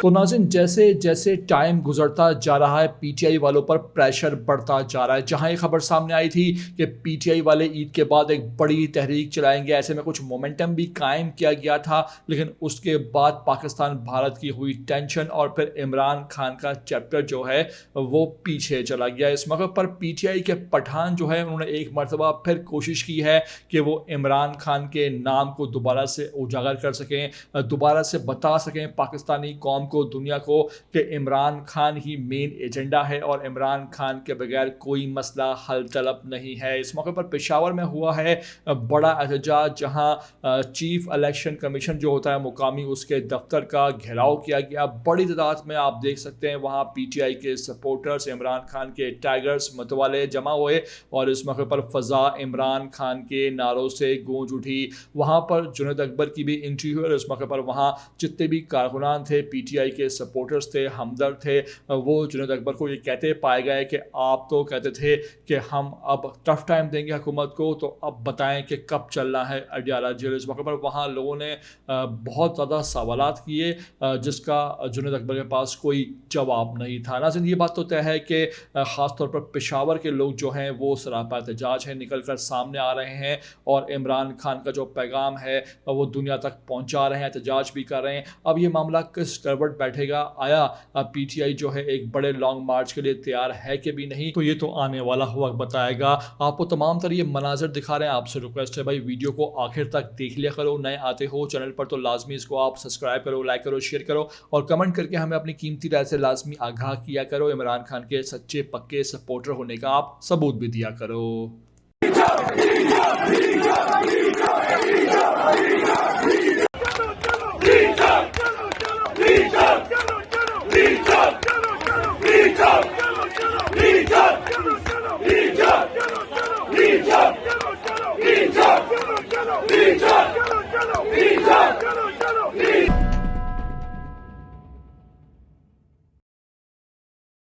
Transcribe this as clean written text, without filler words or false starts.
तो नाज़रीन, जैसे जैसे टाइम गुजरता जा रहा है पीटीआई वालों पर प्रेशर बढ़ता जा रहा है। जहां ये खबर सामने आई थी कि पीटीआई वाले ईद के बाद एक बड़ी तहरीक चलाएंगे, ऐसे में कुछ मोमेंटम भी कायम किया गया था, लेकिन उसके बाद पाकिस्तान भारत की हुई टेंशन और फिर इमरान खान का चैप्टर जो है वो पीछे चला गया। इस मौके पर पीटीआई के पठान जो है उन्होंने एक मरतबा फिर कोशिश की है कि वो इमरान खान के नाम को दोबारा से उजागर कर सकें, दोबारा से बता सकें पाकिस्तानी कौम को, दुनिया को, कि इमरान खान ही मेन एजेंडा है और इमरान खान के बगैर कोई मसला हल तलब नहीं है। इस मौके पर पेशावर में हुआ है बड़ा एहतजाज, जहां चीफ इलेक्शन कमीशन जो होता है मुकामी, उसके दफ्तर का घेराव किया गया। बड़ी तादाद में आप देख सकते हैं वहां पीटीआई के सपोर्टर्स, इमरान खान के टाइगर्स मतवाले जमा हुए और इस मौके पर फजा इमरान खान के नारों से गूंज उठी। वहां पर जुनैद अकबर की भी एंट्री हुई और इस मौके पर वहां जितने भी कारकुनान थे, पीटीआई के सपोर्टर्स थे, हमदर्द थे, वो जुनैद अकबर को ये कहते पाए गए कि आप तो कहते थे कि हम अब टफ टाइम देंगे हुकूमत को, तो अब बताएं कि कब चलना है अडियाला जेल। इस मौके पर वहाँ लोगों ने बहुत ज़्यादा सवालात किए जिसका जुनैद अकबर के पास कोई जवाब नहीं था। नाज़रीन, ये बात तो तय है कि ख़ास तौर पर पेशावर के लोग जो हैं वो सरापा एहतजाज हैं, निकल कर सामने आ रहे हैं और इमरान खान का जो पैगाम है वो दुनिया तक पहुँचा रहे हैं, एहतजाज भी कर रहे हैं। अब ये मामला किस करवट बैठेगा, आया पीटीआई जो है एक बड़े लॉन्ग मार्च के लिए तैयार है कि भी नहीं, तो ये तो आने वाला वक्त बताएगा। आपको तमाम तरह ये मनाजर दिखा रहे हैं, आपसे रिक्वेस्ट है भाई वीडियो को आखिर तक देख लिया करो। नए आते हो चैनल पर तो लाजमी इसको आप सब्सक्राइब करो, लाइक करो, शेयर करो और कमेंट करके हमें अपनी कीमती राय से लाजमी आगाह किया करो। इमरान खान के सच्चे पक्के सपोर्टर होने का आप सबूत भी दिया करो।